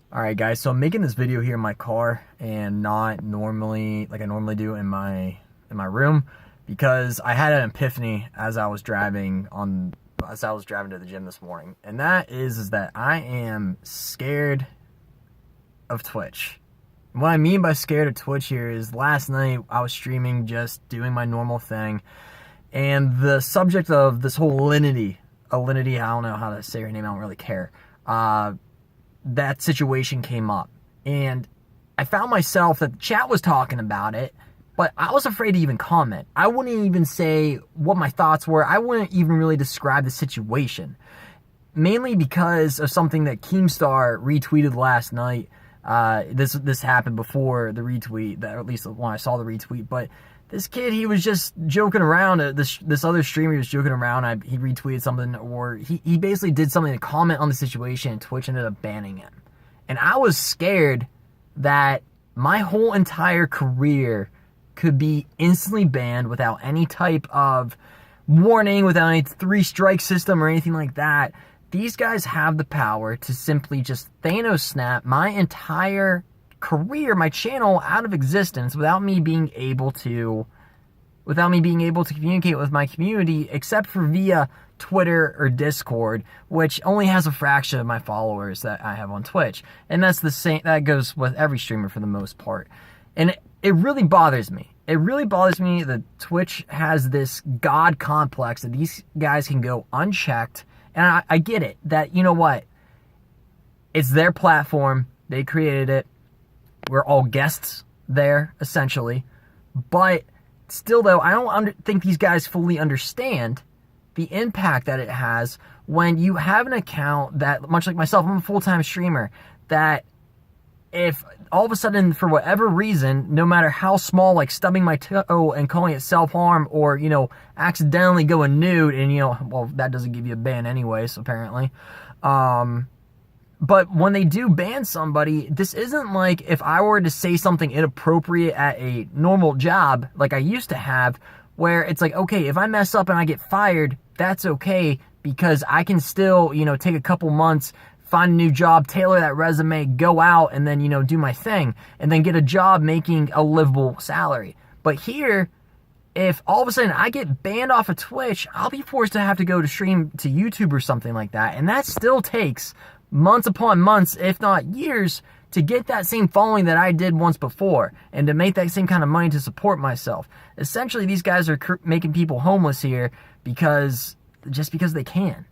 Alright guys, so I'm making this video here in my car and not normally like I normally do in my room because I had an epiphany as I was driving to the gym this morning. And that is that I am scared of Twitch. And what I mean by scared of Twitch here is last night I was streaming, just doing my normal thing, and the subject of this whole Alinity, I don't know how to say her name, I don't really care. That situation came up, and I found myself that the chat was talking about it, but I was afraid to even comment. I wouldn't even say what my thoughts were. I wouldn't even really describe the situation, mainly because of something that Keemstar retweeted last night. This happened before the retweet, or at least when I saw the retweet, but this kid, he was just joking around. This other streamer was joking around. He retweeted something, or he basically did something to comment on the situation, and Twitch ended up banning him. And I was scared that my whole entire career could be instantly banned without any type of warning, without any 3-strike system or anything like that. These guys have the power to simply just Thanos snap my entire career, my channel, out of existence without me being able to communicate with my community, except for via Twitter or Discord, which only has a fraction of my followers that I have on Twitch. And that's the same, that goes with every streamer for the most part. And it really bothers me. It really bothers me that Twitch has this god complex that these guys can go unchecked. And I get it, that, you know what, it's their platform, they created it, we're all guests there, essentially. But still, though, I don't think these guys fully understand the impact that it has when you have an account that, much like myself, I'm a full-time streamer, that if all of a sudden, for whatever reason, no matter how small, like stubbing my toe and calling it self-harm, or, accidentally going nude, and, well, that doesn't give you a ban anyways, apparently. But when they do ban somebody, this isn't like if I were to say something inappropriate at a normal job like I used to have, where it's like, okay, if I mess up and I get fired, that's okay, because I can still, take a couple months, find a new job, tailor that resume, go out, and then, do my thing, and then get a job making a livable salary. But here, if all of a sudden I get banned off of Twitch, I'll be forced to have to go to stream to YouTube or something like that, and that still takes months upon months, if not years, to get that same following that I did once before, and to make that same kind of money to support myself. Essentially, these guys are making people homeless here because they can.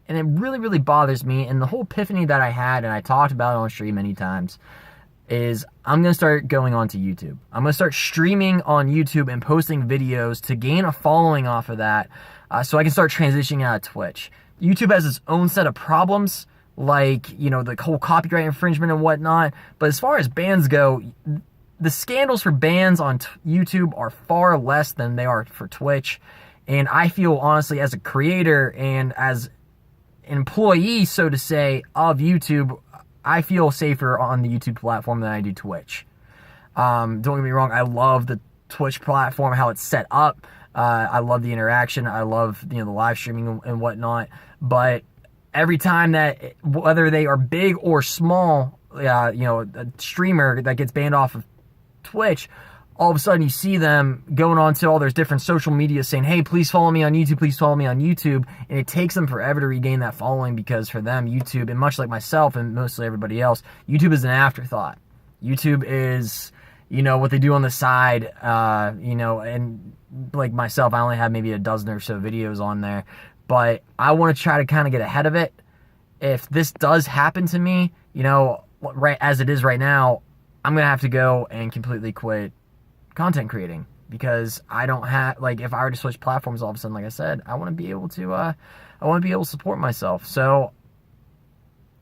And it really, really bothers me. And the whole epiphany that I had, and I talked about it on stream many times, is I'm going to start going on to YouTube. I'm going to start streaming on YouTube and posting videos to gain a following off of that, so I can start transitioning out of Twitch. YouTube has its own set of problems, like, the whole copyright infringement and whatnot. But as far as bans go, the scandals for bans on YouTube are far less than they are for Twitch. And I feel, honestly, as a creator and as an employee, so to say, of YouTube, I feel safer on the YouTube platform than I do Twitch. Don't get me wrong, I love the Twitch platform, how it's set up. I love the interaction. I love, the live streaming and whatnot. But every time that, whether they are big or small, a streamer that gets banned off of Twitch, all of a sudden you see them going on to all their different social media saying, hey, please follow me on YouTube, please follow me on YouTube. And it takes them forever to regain that following, because for them, YouTube, and much like myself and mostly everybody else, YouTube is an afterthought. YouTube is, what they do on the side, and like myself, I only have maybe a dozen or so videos on there. But I want to try to kind of get ahead of it. If this does happen to me, right as it is right now, I'm going to have to go and completely quit content creating, because I don't have, like, if I were to switch platforms all of a sudden, like I said, I want to be able to support myself. So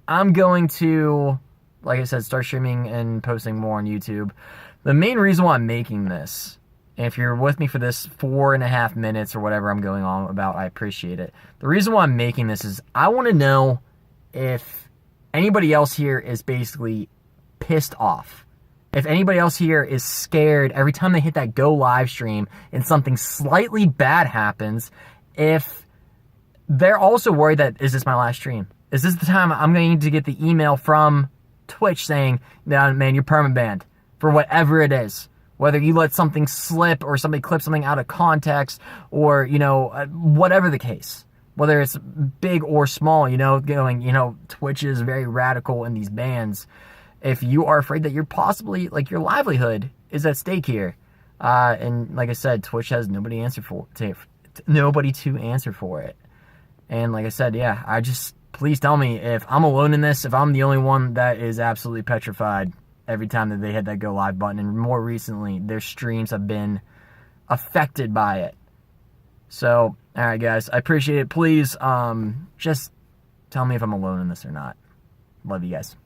I'm going to, like I said, start streaming and posting more on YouTube. The main reason why I'm making this, and if you're with me for this 4.5 minutes or whatever I'm going on about, I appreciate it. The reason why I'm making this is I want to know if anybody else here is basically pissed off. If anybody else here is scared every time they hit that go live stream and something slightly bad happens, if they're also worried that, is this my last stream? Is this the time I'm going to need to get the email from Twitch saying, "No, man, you're permabanned for whatever it is." Whether you let something slip or somebody clip something out of context or, whatever the case. Whether it's big or small, Twitch is very radical in these bans. If you are afraid that you're possibly, your livelihood is at stake here. And like I said, Twitch has nobody to answer for it. And like I said, yeah, please tell me if I'm alone in this, if I'm the only one that is absolutely petrified every time that they hit that go live button. And more recently, their streams have been affected by it. So, all right, guys, I appreciate it. Please, just tell me if I'm alone in this or not. Love you guys.